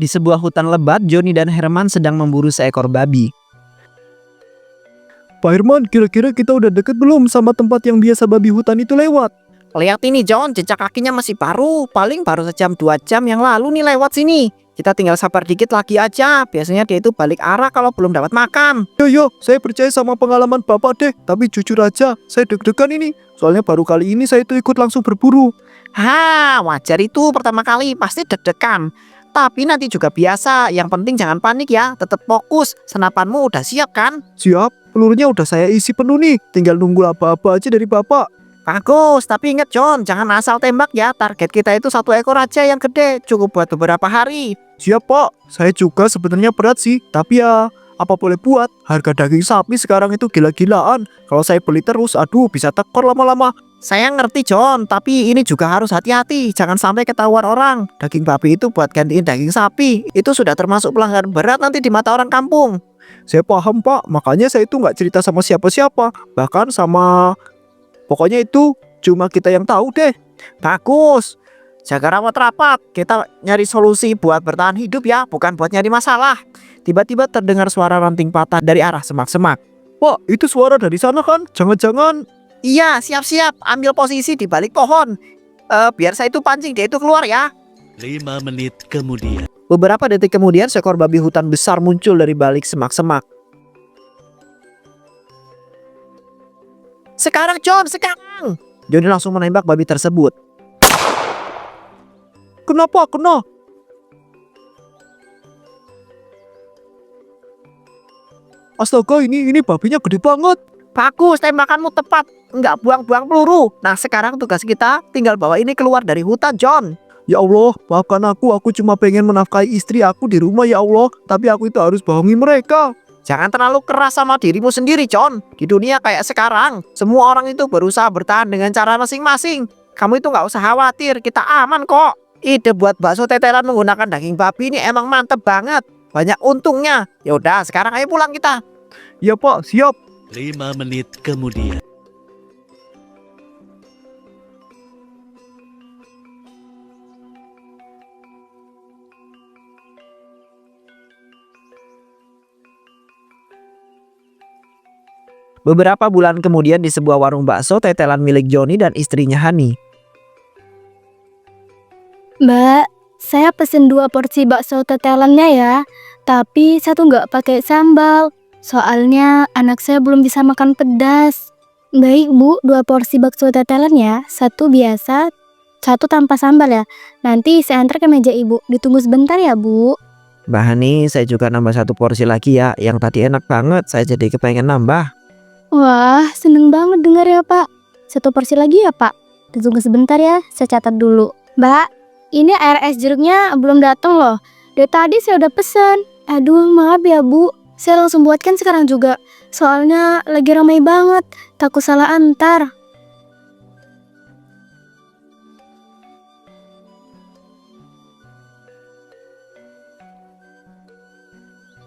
Di sebuah hutan lebat, Joni dan Herman sedang memburu seekor babi. Pak Herman, kira-kira kita udah deket belum sama tempat yang biasa babi hutan itu lewat? Lihat ini John, jejak kakinya masih baru. Paling baru sejam 2 jam yang lalu nih lewat sini. Kita tinggal sabar dikit lagi aja. Biasanya dia itu balik arah kalau belum dapat makan. Yo, saya percaya sama pengalaman Bapak deh. Tapi jujur aja, saya deg-degan ini. Soalnya baru kali ini saya itu ikut langsung berburu. Wajar itu pertama kali pasti deg-degan. Tapi nanti juga biasa. Yang penting jangan panik ya. Tetap fokus. Senapanmu udah siap kan? Siap, pelurunya udah saya isi penuh nih. Tinggal nunggu apa-apa aja dari Bapak. Bagus, tapi ingat John, jangan asal tembak ya. Target kita itu 1 ekor aja yang gede. Cukup buat beberapa hari. Siap Pak, saya juga sebenarnya berat sih. Tapi ya, apa boleh buat. Harga daging sapi sekarang itu gila-gilaan. Kalau saya beli terus, aduh bisa tekor lama-lama. Saya ngerti John, tapi ini juga harus hati-hati. Jangan sampai ketahuan orang. Daging babi itu buat gantiin daging sapi. Itu sudah termasuk pelanggaran berat nanti di mata orang kampung. Saya paham Pak, makanya saya itu nggak cerita sama siapa-siapa. Bahkan sama... Pokoknya itu cuma kita yang tahu deh. Bagus. Jaga rapat-rapat. Kita nyari solusi buat bertahan hidup ya, bukan buat nyari masalah. Tiba-tiba terdengar suara ranting patah dari arah semak-semak. Pak, itu suara dari sana kan? Jangan-jangan... Iya, siap-siap. Ambil posisi di balik pohon. Biar saya itu pancing dia itu keluar ya. 5 menit kemudian. Beberapa detik kemudian seekor babi hutan besar muncul dari balik semak-semak. Sekarang John, sekarang. Johnny langsung menembak babi tersebut. Kenapa? Kena? Astaga, ini babinya gede banget. Bagus, tembakanmu tepat. Nggak buang-buang peluru. Nah, sekarang tugas kita tinggal bawa ini keluar dari hutan, John. Ya Allah, maafkan aku cuma pengen menafkahi istri aku di rumah ya Allah. Tapi aku itu harus bohongi mereka. Jangan terlalu keras sama dirimu sendiri, John. Di dunia kayak sekarang, semua orang itu berusaha bertahan dengan cara masing-masing. Kamu itu nggak usah khawatir, kita aman kok. Ide buat bakso tetelan menggunakan daging babi ini emang mantep banget. Banyak untungnya. Yaudah, sekarang ayo pulang kita. Ya Pak, siap. 5 menit kemudian. Beberapa bulan kemudian di sebuah warung bakso tetelan milik Joni dan istrinya Hani. Mbak, saya pesen 2 porsi bakso tetelannya ya. Tapi 1 nggak pakai sambal. Soalnya anak saya belum bisa makan pedas. Baik Bu, 2 porsi bakso tetelan ya. 1 biasa, 1 tanpa sambal ya. Nanti saya antar ke meja Ibu. Ditunggu sebentar ya Bu. Mbak Hani, saya juga nambah 1 porsi lagi ya. Yang tadi enak banget, saya jadi kepengen nambah. Wah, seneng banget dengar ya Pak. 1 porsi lagi ya Pak. Ditunggu sebentar ya, saya catat dulu. Mbak, ini air es jeruknya belum datang loh. Dari tadi saya udah pesen. Aduh, maaf ya Bu. Saya langsung buatkan sekarang juga. Soalnya lagi ramai banget. Takut salah antar.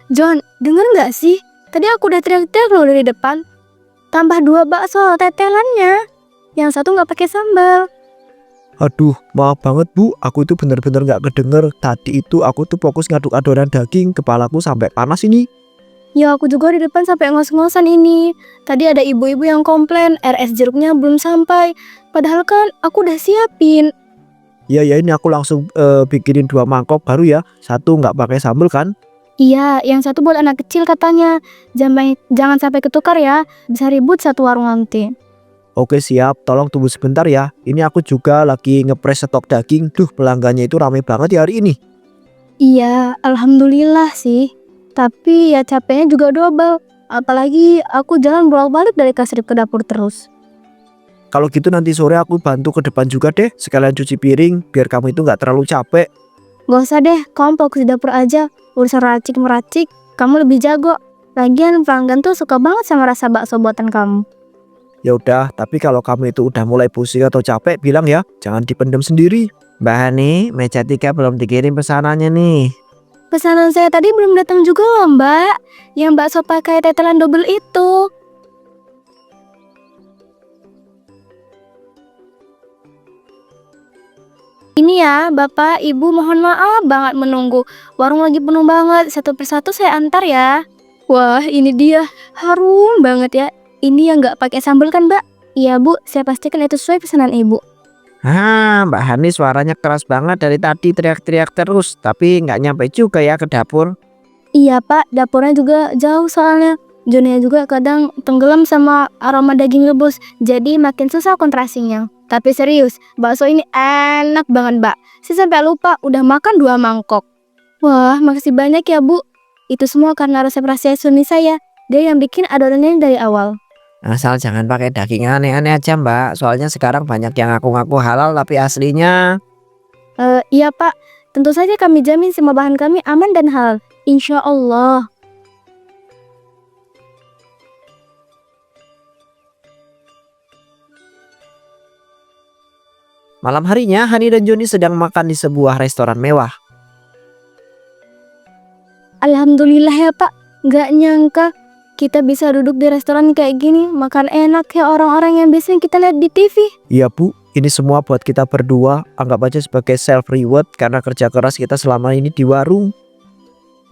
John, denger nggak sih? Tadi aku udah teriak-teriak loh dari depan. Tambah 2 bakso tetelannya. Yang 1 nggak pakai sambal. Aduh, maaf banget Bu. Aku itu bener-bener gak kedenger. Tadi itu aku tuh fokus ngaduk adonan daging. Kepalaku sampai panas ini. Ya aku juga di depan sampai ngos-ngosan ini. Tadi ada ibu-ibu yang komplain air es jeruknya belum sampai. Padahal kan aku udah siapin. Ya ini aku langsung bikinin 2 mangkok baru ya. 1 gak pakai sambal kan. Iya, yang 1 buat anak kecil katanya. Jangan sampai ketukar ya. Bisa ribut 1 warung nanti. Oke siap, tolong tunggu sebentar ya. Ini aku juga lagi ngepres stok daging. Duh, pelanggannya itu rame banget ya hari ini. Iya, alhamdulillah sih. Tapi ya capeknya juga double. Apalagi aku jalan bolak-balik dari kasir ke dapur terus. Kalau gitu nanti sore aku bantu ke depan juga deh. Sekalian cuci piring biar kamu itu gak terlalu capek. Gak usah deh, kamu fokus di dapur aja. Urusan racik-meracik, kamu lebih jago. Lagian pelanggan tuh suka banget sama rasa bakso buatan kamu. Ya udah, tapi kalau kamu itu udah mulai pusing atau capek bilang ya. Jangan dipendam sendiri. Mbak Hani, meja 3 belum dikirim pesanannya nih. Pesanan saya tadi belum datang juga loh Mbak. Yang bakso pakai tetelan double itu. Ini ya, Bapak, Ibu, mohon maaf banget menunggu. Warung lagi penuh banget. Satu persatu saya antar ya. Wah, ini dia. Harum banget ya. Ini yang nggak pakai sambal kan, Mbak? Iya, Bu. Saya pastikan itu sesuai pesanan Ibu. Mbak Hani suaranya keras banget dari tadi teriak-teriak terus, tapi nggak nyampe juga ya ke dapur. Iya, Pak. Dapurnya juga jauh soalnya. Jonia juga kadang tenggelam sama aroma daging rebus. Jadi makin susah kontrasinya. Tapi serius, bakso ini enak banget, Mbak. Saya sampai lupa udah makan 2 mangkok. Wah, makasih banyak ya, Bu. Itu semua karena resep rahasia suami saya. Dia yang bikin adonannya dari awal. Asal jangan pakai daging aneh-aneh aja, Mbak. Soalnya sekarang banyak yang ngaku-ngaku halal tapi aslinya. Iya, Pak. Tentu saja kami jamin semua bahan kami aman dan halal. Insya Allah. Malam harinya, Hani dan Joni sedang makan di sebuah restoran mewah. Alhamdulillah ya, Pak. Nggak nyangka kita bisa duduk di restoran kayak gini, makan enak kayak orang-orang yang biasanya kita lihat di TV. Iya, Bu. Ini semua buat kita berdua. Anggap aja sebagai self reward karena kerja keras kita selama ini di warung.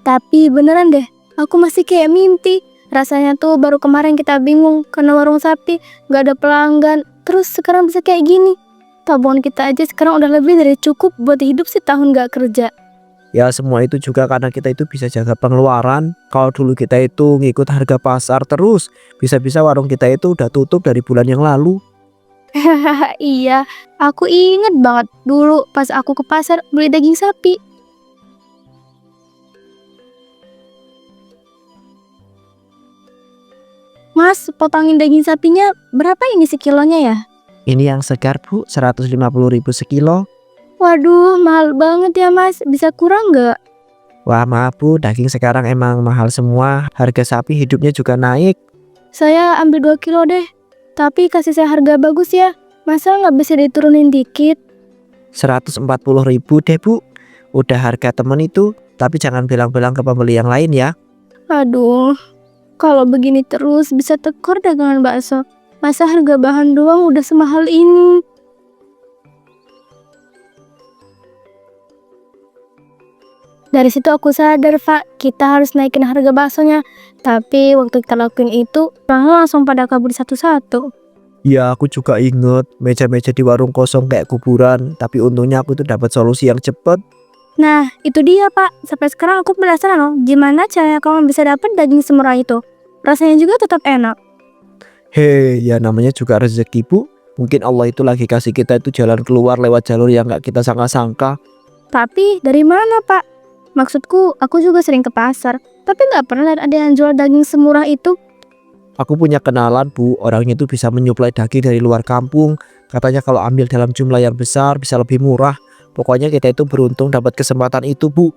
Tapi beneran deh, aku masih kayak mimpi. Rasanya tuh baru kemarin kita bingung karena warung sapi nggak ada pelanggan. Terus sekarang bisa kayak gini. Tabungan kita aja sekarang udah lebih dari cukup buat hidup setahun nggak kerja. Ya semua itu juga karena kita itu bisa jaga pengeluaran. Kalau dulu kita itu ngikut harga pasar terus, bisa-bisa warung kita itu udah tutup dari bulan yang lalu. Iya, aku inget banget dulu pas aku ke pasar beli daging sapi. Mas, potongin daging sapinya berapa ini sekilonya ya? Ini yang segar, Bu, 150.000 sekilo. Waduh, mahal banget ya, Mas. Bisa kurang nggak? Wah maaf, Bu, daging sekarang emang mahal semua. Harga sapi hidupnya juga naik. Saya ambil 2 kilo deh. Tapi kasih saya harga bagus ya. Masa nggak bisa diturunin dikit? 140.000 deh, Bu. Udah harga temen itu. Tapi jangan bilang-bilang ke pembeli yang lain ya. Aduh, kalau begini terus bisa tekor dagangan bakso. Masa harga bahan doang udah semahal ini? Dari situ aku sadar, Pak, kita harus naikin harga baksonya. Tapi waktu kita lakuin itu, orang langsung pada kabur satu-satu. Ya aku juga inget meja-meja di warung kosong kayak kuburan. Tapi untungnya aku tuh dapat solusi yang cepet. Nah, itu dia, Pak. Sampai sekarang aku penasaran loh, gimana caranya kamu bisa dapat daging semurah itu? Rasanya juga tetap enak. Hei, ya namanya juga rezeki, Bu. Mungkin Allah itu lagi kasih kita itu jalan keluar lewat jalur yang gak kita sangka-sangka. Tapi dari mana, Pak? Maksudku, aku juga sering ke pasar, tapi nggak pernah lihat ada yang jual daging semurah itu. Aku punya kenalan, Bu. Orangnya itu bisa menyuplai daging dari luar kampung. Katanya kalau ambil dalam jumlah yang besar bisa lebih murah. Pokoknya kita itu beruntung dapat kesempatan itu, Bu.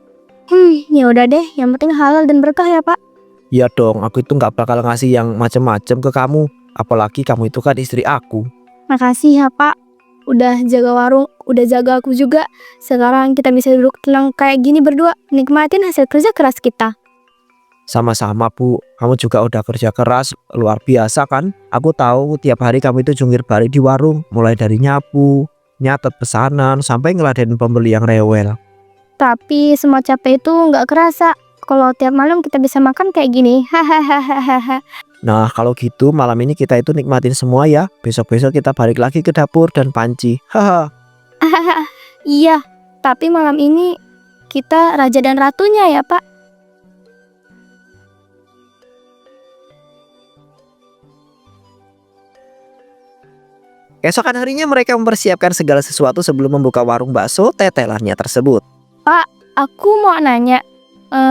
Ya udah deh, yang penting halal dan berkah ya, Pak. Iya dong, aku itu gak bakal ngasih yang macem-macem ke kamu. Apalagi kamu itu kan istri aku. Makasih ya, Pak. Udah jaga warung, udah jaga aku juga. Sekarang kita bisa duduk tenang kayak gini berdua, nikmatin hasil kerja keras kita. Sama-sama, Bu. Kamu juga udah kerja keras, luar biasa kan? Aku tahu tiap hari kamu itu jungkir balik di warung. Mulai dari nyapu, nyatet pesanan, sampai ngeladenin pembeli yang rewel. Tapi semua capek itu nggak kerasa. Kalau tiap malam kita bisa makan kayak gini. Hahaha. Nah kalau gitu malam ini kita itu nikmatin semua ya. Besok-besok kita balik lagi ke dapur dan panci. Haha. Iya, tapi malam ini kita raja dan ratunya ya, Pak. Keesokan harinya mereka mempersiapkan segala sesuatu sebelum membuka warung bakso tetelannya tersebut. Aku mau nanya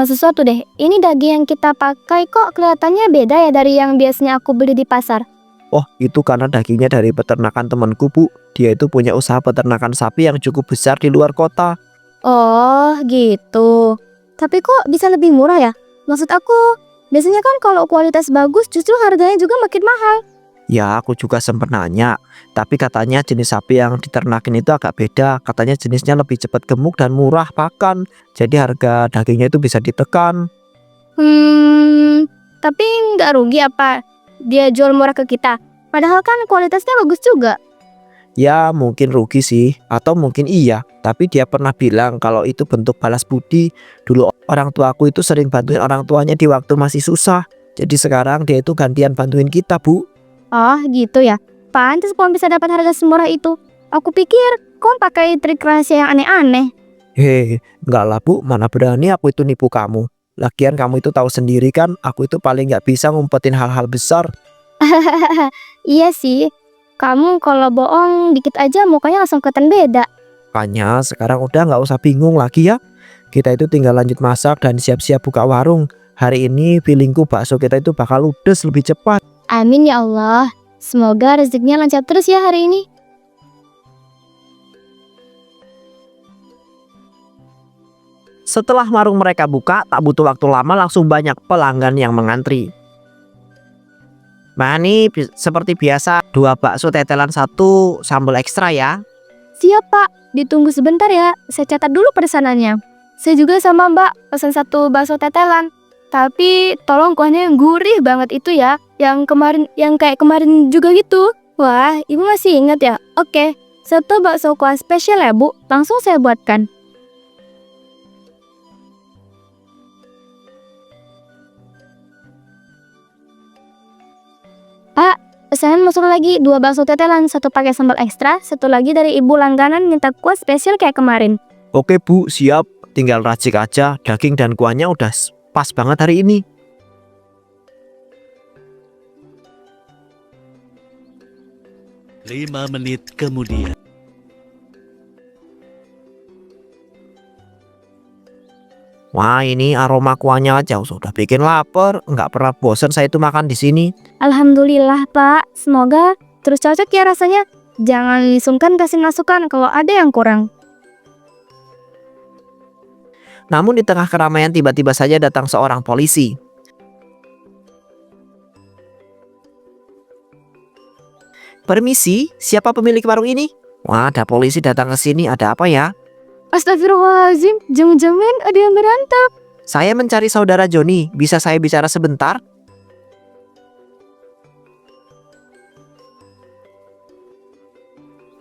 sesuatu deh. Ini daging yang kita pakai kok kelihatannya beda ya dari yang biasanya aku beli di pasar. Oh itu karena dagingnya dari peternakan temanku, Bu. Dia itu punya usaha peternakan sapi yang cukup besar di luar kota. Oh gitu. Tapi kok bisa lebih murah ya? Maksud aku, biasanya kan kalau kualitas bagus justru harganya juga makin mahal. Ya aku juga sempat nanya. Tapi katanya jenis sapi yang diternakin itu agak beda. Katanya jenisnya lebih cepat gemuk dan murah pakan. Jadi harga dagingnya itu bisa ditekan. Tapi nggak rugi apa dia jual murah ke kita? Padahal kan kualitasnya bagus juga. Ya mungkin rugi sih, atau mungkin iya. Tapi dia pernah bilang kalau itu bentuk balas budi. Dulu orang tuaku itu sering bantuin orang tuanya di waktu masih susah. Jadi sekarang dia itu gantian bantuin kita, Bu. Oh gitu ya. Pantes kamu bisa dapat harga semurah itu. Aku pikir kamu pakai trik rahasia yang aneh-aneh. Hei, enggak lah Bu, mana berani aku itu nipu kamu. Lagian kamu itu tahu sendiri kan, aku itu paling nggak bisa ngumpetin hal-hal besar. Iya sih. Kamu kalau bohong dikit aja mukanya langsung kelihatan beda. Makanya sekarang udah nggak usah bingung lagi ya. Kita itu tinggal lanjut masak dan siap-siap buka warung. Hari ini feelingku bakso kita itu bakal ludes lebih cepat. Amin ya Allah. Semoga rezekinya lancar terus ya hari ini. Setelah warung mereka buka, tak butuh waktu lama langsung banyak pelanggan yang mengantri. Nah ini seperti biasa 2 bakso tetelan 1 sambal ekstra ya. Siap Pak, ditunggu sebentar ya. Saya catat dulu pesanannya. Saya juga sama Mbak, pesan 1 bakso tetelan. Tapi tolong kuahnya yang gurih banget itu ya. Yang kayak kemarin juga gitu. Wah, Ibu masih ingat ya? Oke, 1 bakso kuah spesial ya Bu. Langsung saya buatkan. Pak, pesanan masuk lagi 2 bakso tetelan, 1 pakai sambal ekstra, 1 lagi dari ibu langganan minta kuah spesial kayak kemarin. Oke Bu, siap. Tinggal racik aja, daging dan kuahnya udah pas banget hari ini. Lima menit kemudian. Wah ini aroma kuahnya aja sudah bikin lapar. Nggak pernah bosan saya itu makan di sini. Alhamdulillah Pak, semoga terus cocok ya rasanya. Jangan sungkan kasih masukan kalau ada yang kurang. Namun di tengah keramaian tiba-tiba saja datang seorang polisi. Permisi, siapa pemilik warung ini? Wah, ada polisi datang ke sini, ada apa ya? Astagfirullahaladzim, jangan-jangan ada yang berantem. Saya mencari saudara Joni, bisa saya bicara sebentar?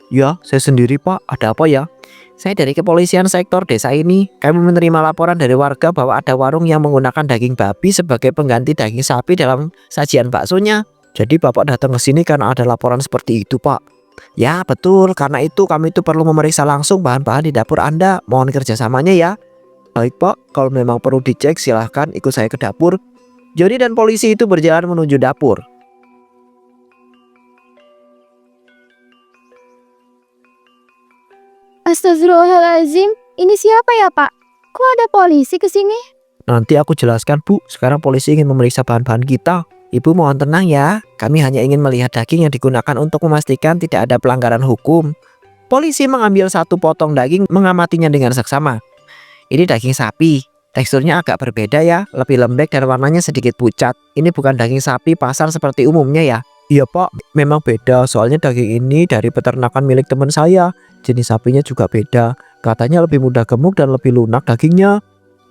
Ya, saya sendiri Pak, ada apa ya? Saya dari kepolisian sektor desa ini. Kami menerima laporan dari warga bahwa ada warung yang menggunakan daging babi sebagai pengganti daging sapi dalam sajian baksonya. Jadi Bapak datang ke sini karena ada laporan seperti itu Pak. Ya betul, karena itu kami itu perlu memeriksa langsung bahan-bahan di dapur Anda. Mohon kerjasamanya ya. Baik Pak, kalau memang perlu dicek silahkan ikut saya ke dapur. Joni dan polisi itu berjalan menuju dapur. Astagfirullahaladzim, ini siapa ya Pak? Kok ada polisi kesini? Nanti aku jelaskan Bu, sekarang polisi ingin memeriksa bahan-bahan kita. Ibu mohon tenang ya, kami hanya ingin melihat daging yang digunakan untuk memastikan tidak ada pelanggaran hukum. Polisi mengambil 1 potong daging mengamatinya dengan seksama. Ini daging sapi, teksturnya agak berbeda ya, lebih lembek dan warnanya sedikit pucat. Ini bukan daging sapi pasar seperti umumnya ya. Iya Pak, memang beda, soalnya daging ini dari peternakan milik teman saya. Jenis sapinya juga beda, katanya lebih mudah gemuk dan lebih lunak dagingnya.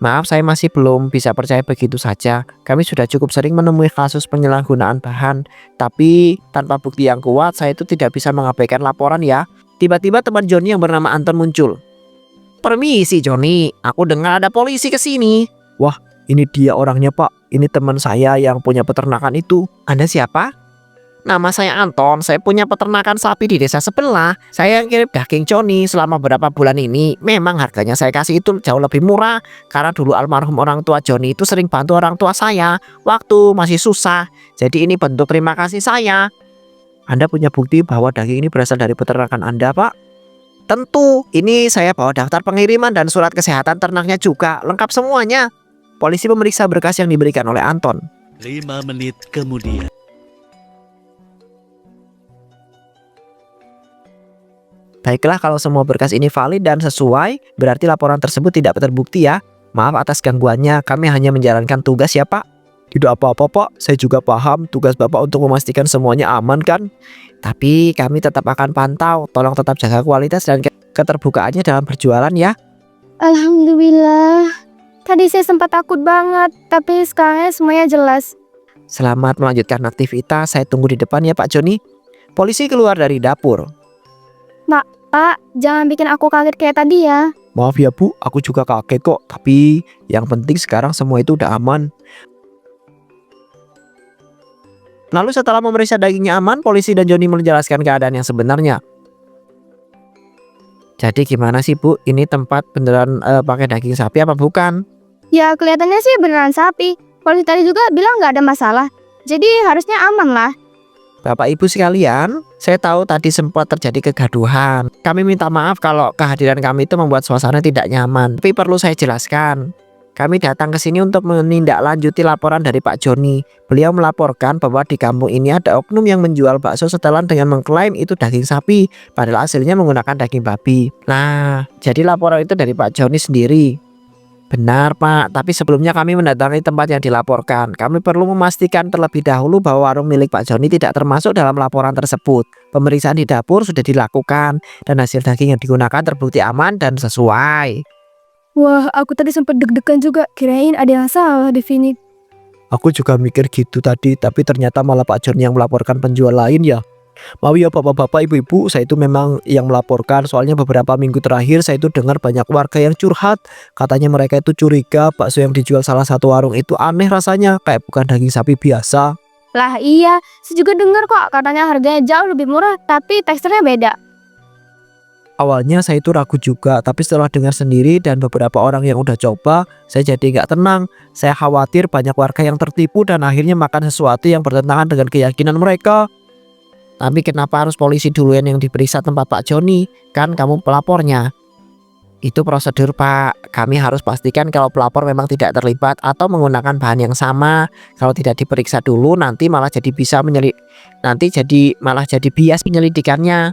Maaf, saya masih belum bisa percaya begitu saja. Kami sudah cukup sering menemui kasus penyalahgunaan bahan. Tapi tanpa bukti yang kuat, saya itu tidak bisa mengabaikan laporan ya. Tiba-tiba teman Joni yang bernama Anton muncul. Permisi Joni, aku dengar ada polisi ke sini. Wah, ini dia orangnya Pak. Ini teman saya yang punya peternakan itu. Anda siapa? Nama saya Anton, saya punya peternakan sapi di desa sebelah. Saya yang kirim daging Joni selama beberapa bulan ini. Memang harganya saya kasih itu jauh lebih murah. Karena dulu almarhum orang tua Joni itu sering bantu orang tua saya waktu masih susah. Jadi ini bentuk terima kasih saya. Anda punya bukti bahwa daging ini berasal dari peternakan Anda Pak? Tentu, ini saya bawa daftar pengiriman dan surat kesehatan ternaknya juga. Lengkap semuanya. Polisi memeriksa berkas yang diberikan oleh Anton. 5 menit kemudian. Baiklah, kalau semua berkas ini valid dan sesuai, berarti laporan tersebut tidak terbukti ya. Maaf atas gangguannya, kami hanya menjalankan tugas ya Pak. Tidak apa-apa Pak, saya juga paham tugas Bapak untuk memastikan semuanya aman kan. Tapi kami tetap akan pantau, tolong tetap jaga kualitas dan keterbukaannya dalam berjualan ya. Alhamdulillah. Tadi saya sempat takut banget, tapi sekarang semuanya jelas. Selamat melanjutkan aktivitas, saya tunggu di depan ya Pak Joni. Polisi keluar dari dapur. Pak. Pak, jangan bikin aku kaget kayak tadi ya. Maaf ya Bu, aku juga kaget kok. Tapi yang penting sekarang semua itu udah aman. Lalu setelah memeriksa dagingnya aman, polisi dan Joni menjelaskan keadaan yang sebenarnya. Jadi gimana sih Bu? Ini tempat beneran pakai daging sapi apa bukan? Ya kelihatannya sih beneran sapi. Polisi tadi juga bilang nggak ada masalah. Jadi harusnya aman lah. Bapak Ibu sekalian, saya tahu tadi sempat terjadi kegaduhan. Kami minta maaf kalau kehadiran kami itu membuat suasana tidak nyaman. Tapi perlu saya jelaskan. Kami datang ke sini untuk menindaklanjuti laporan dari Pak Joni. Beliau melaporkan bahwa di kampung ini ada oknum yang menjual bakso setelan dengan mengklaim itu daging sapi, padahal hasilnya menggunakan daging babi. Nah, jadi laporan itu dari Pak Joni sendiri. Benar Pak, tapi sebelumnya kami mendatangi tempat yang dilaporkan. Kami perlu memastikan terlebih dahulu bahwa warung milik Pak Joni tidak termasuk dalam laporan tersebut. Pemeriksaan di dapur sudah dilakukan dan hasil daging yang digunakan terbukti aman dan sesuai. Wah, aku tadi sempat deg-degan juga. Kirain ada yang salah di sini. Aku juga mikir gitu tadi, tapi ternyata malah Pak Joni yang melaporkan penjual lain ya. Mau ya bapak-bapak, ibu-ibu, saya itu memang yang melaporkan. Soalnya beberapa minggu terakhir saya itu dengar banyak warga yang curhat. Katanya mereka itu curiga bakso yang dijual salah satu warung itu aneh rasanya, kayak bukan daging sapi biasa. Lah iya, saya juga dengar kok katanya harganya jauh lebih murah, tapi teksturnya beda. Awalnya saya itu ragu juga, tapi setelah dengar sendiri dan beberapa orang yang udah coba, saya jadi nggak tenang. Saya khawatir banyak warga yang tertipu dan akhirnya makan sesuatu yang bertentangan dengan keyakinan mereka. Tapi kenapa harus polisi duluan yang diperiksa tempat Pak Joni? Kan kamu pelapornya. Itu prosedur Pak. Kami harus pastikan kalau pelapor memang tidak terlibat atau menggunakan bahan yang sama. Kalau tidak diperiksa dulu nanti malah jadi malah jadi bias penyelidikannya.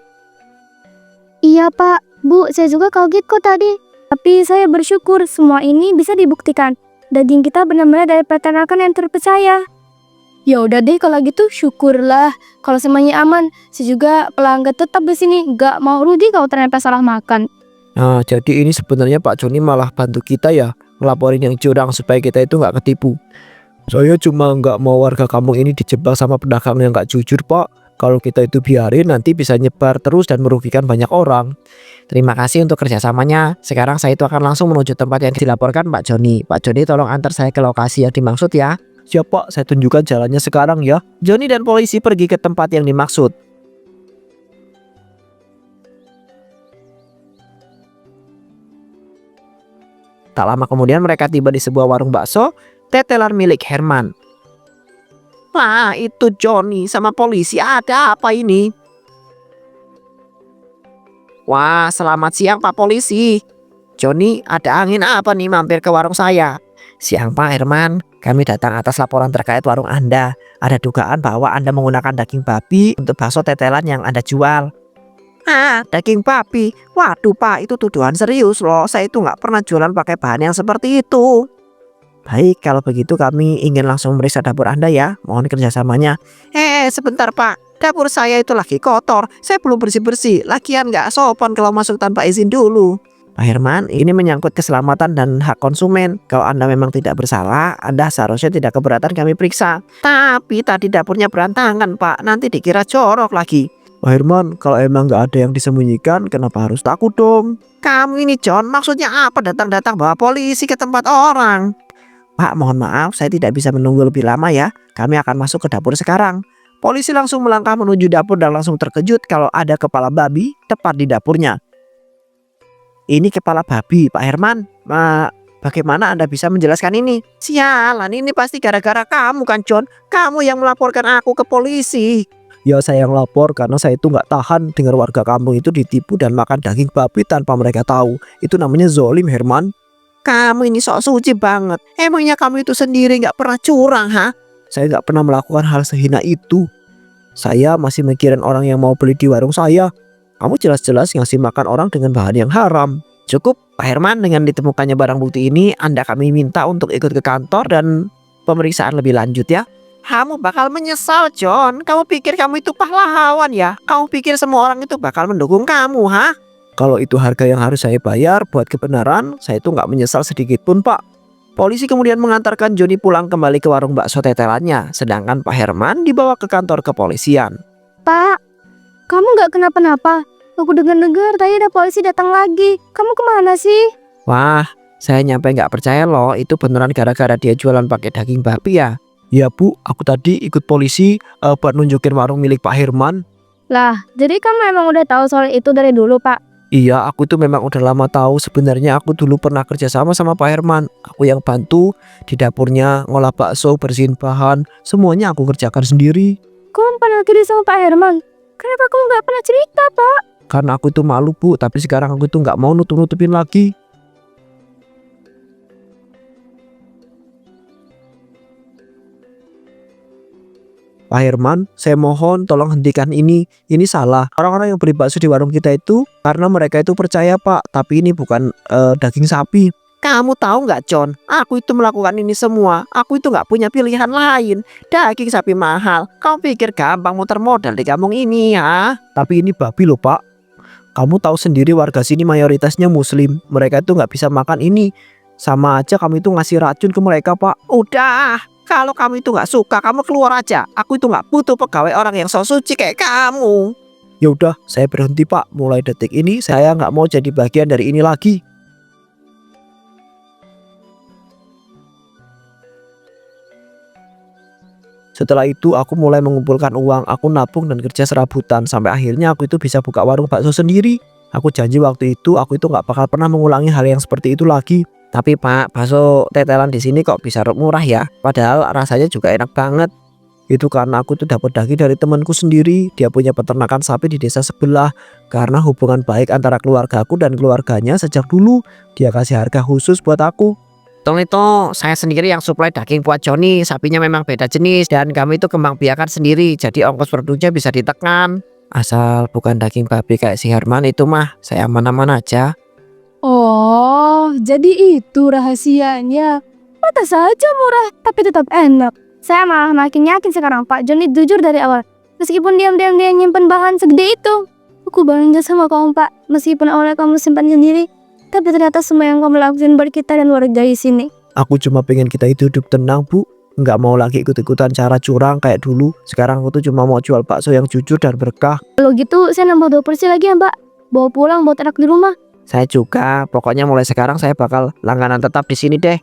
Iya Pak, Bu, saya juga kaget kok tadi. Tapi saya bersyukur semua ini bisa dibuktikan. Daging kita benar-benar dari peternakan yang terpercaya. Ya udah deh kalau gitu syukurlah. Kalau semuanya aman, saya juga pelanggan tetap di sini. Gak mau rugi kalau ternyata salah makan. Nah, jadi ini sebenarnya Pak Joni malah bantu kita ya, ngelaporin yang curang supaya kita itu nggak ketipu. Saya cuma nggak mau warga kampung ini dijebak sama pedagang yang nggak jujur Pak. Kalau kita itu biarin nanti bisa nyebar terus dan merugikan banyak orang. Terima kasih untuk kerjasamanya. Sekarang saya itu akan langsung menuju tempat yang dilaporkan Pak Joni. Pak Joni tolong antar saya ke lokasi yang dimaksud ya. Siap Pak, saya tunjukkan jalannya sekarang ya. Joni dan polisi pergi ke tempat yang dimaksud. Tak lama kemudian mereka tiba di sebuah warung bakso tetelan milik Herman. Wah, itu Joni sama polisi, ada apa ini? Wah, selamat siang Pak Polisi. Joni, ada angin apa nih mampir ke warung saya? Siang Pak Herman, kami datang atas laporan terkait warung Anda. Ada dugaan bahwa Anda menggunakan daging babi untuk bakso tetelan yang Anda jual. Ah, daging babi. Waduh Pak, itu tuduhan serius loh. Saya itu nggak pernah jualan pakai bahan yang seperti itu. Baik, kalau begitu kami ingin langsung memeriksa dapur Anda ya. Mohon kerjasamanya. Sebentar Pak. Dapur saya itu lagi kotor. Saya belum bersih-bersih. Lagian nggak sopan kalau masuk tanpa izin dulu. Pak Herman, ini menyangkut keselamatan dan hak konsumen. Kalau Anda memang tidak bersalah, Anda seharusnya tidak keberatan kami periksa. Tapi tadi dapurnya berantakan Pak. Nanti dikira jorok lagi. Pak Herman, kalau emang nggak ada yang disembunyikan, kenapa harus takut dong? Kamu ini John, maksudnya apa datang-datang bawa polisi ke tempat orang? Pak, mohon maaf, saya tidak bisa menunggu lebih lama ya. Kami akan masuk ke dapur sekarang. Polisi langsung melangkah menuju dapur dan langsung terkejut kalau ada kepala babi tepat di dapurnya. Ini kepala babi, Pak Herman. Bagaimana Anda bisa menjelaskan ini? Sialan, ini pasti gara-gara kamu kan John. Kamu yang melaporkan aku ke polisi. Ya saya yang lapor karena saya itu nggak tahan dengar warga kampung itu ditipu dan makan daging babi tanpa mereka tahu. Itu namanya zolim Herman. Kamu ini sok suci banget. Emangnya kamu itu sendiri nggak pernah curang, ha? Saya nggak pernah melakukan hal sehina itu. Saya masih mikirin orang yang mau beli di warung saya. Kamu jelas-jelas ngasih makan orang dengan bahan yang haram. Cukup, Pak Herman, dengan ditemukannya barang bukti ini, Anda kami minta untuk ikut ke kantor dan pemeriksaan lebih lanjut ya. Kamu bakal menyesal, John. Kamu pikir kamu itu pahlawan ya? Kamu pikir semua orang itu bakal mendukung kamu, ha? Kalau itu harga yang harus saya bayar buat kebenaran, saya itu nggak menyesal sedikit pun, Pak. Polisi kemudian mengantarkan Joni pulang kembali ke warung bakso tetelannya, sedangkan Pak Herman dibawa ke kantor kepolisian. Pak, kamu nggak kenapa-napa? Aku dengar-dengar tadi ada polisi datang lagi. Kamu kemana sih? Wah, saya nyampe nggak percaya loh, itu beneran gara-gara dia jualan pakai daging babi ya. Ya Bu, aku tadi ikut polisi buat nunjukin warung milik Pak Herman. Lah, jadi kamu emang udah tahu soal itu dari dulu, Pak? Iya, aku tuh memang udah lama tahu. Sebenarnya aku dulu pernah kerja sama Pak Herman. Aku yang bantu di dapurnya, ngolah bakso, bersihin bahan, semuanya aku kerjakan sendiri. Kamu pernah kerja sama Pak Herman? Kenapa kamu nggak pernah cerita, Pak? Karena aku itu malu Bu, tapi sekarang aku tuh nggak mau nutup-nutupin lagi. Pak Herman, saya mohon tolong hentikan ini. Ini salah. Orang-orang yang beli bakso di warung kita itu karena mereka itu percaya Pak, tapi ini bukan daging sapi. Kamu tahu nggak, John? Aku itu melakukan ini semua. Aku itu nggak punya pilihan lain. Daging sapi mahal. Kau pikir gampang muter modal di kampung ini ya? Tapi ini babi loh Pak. Kamu tahu sendiri warga sini mayoritasnya muslim. Mereka itu nggak bisa makan ini. Sama aja kamu itu ngasih racun ke mereka Pak. Udah, kalau kamu itu nggak suka, kamu keluar aja. Aku itu nggak butuh pegawai orang yang so suci kayak kamu. Ya udah, saya berhenti Pak. Mulai detik ini saya nggak mau jadi bagian dari ini lagi. Setelah itu aku mulai mengumpulkan uang, aku nabung dan kerja serabutan sampai akhirnya aku itu bisa buka warung bakso sendiri. Aku janji waktu itu aku itu nggak bakal pernah mengulangi hal yang seperti itu lagi. Tapi Pak, bakso tetelan di sini kok bisa murah ya? Padahal rasanya juga enak banget. Itu karena aku tuh dapat daging dari temanku sendiri. Dia punya peternakan sapi di desa sebelah. Karena hubungan baik antara keluarga aku dan keluarganya sejak dulu, dia kasih harga khusus buat aku. Itu saya sendiri yang suplai daging buat Joni. Sapinya memang beda jenis dan kami itu kembang biakan sendiri. Jadi ongkos produksinya bisa ditekan. Asal bukan daging babi kayak si Herman itu mah, saya aman-aman aja. Oh, jadi itu rahasianya. Pantas saja murah, tapi tetap enak. Saya malah makin yakin sekarang Pak John itu jujur dari awal. Meskipun diam-diam dia nyimpen bahan segede itu. Aku bangga sama kamu Pak. Meskipun awalnya kamu simpan sendiri, tapi ternyata semua yang kamu lakukan buat kita dan warga di sini. Aku cuma pengen kita itu hidup tenang Bu. Nggak mau lagi ikut-ikutan cara curang kayak dulu. Sekarang aku tuh cuma mau jual bakso yang jujur dan berkah. Kalau gitu saya nambah 2 porsi lagi ya Mbak. Bawa pulang buat anak di rumah. Saya juga, pokoknya mulai sekarang saya bakal langganan tetap di sini deh.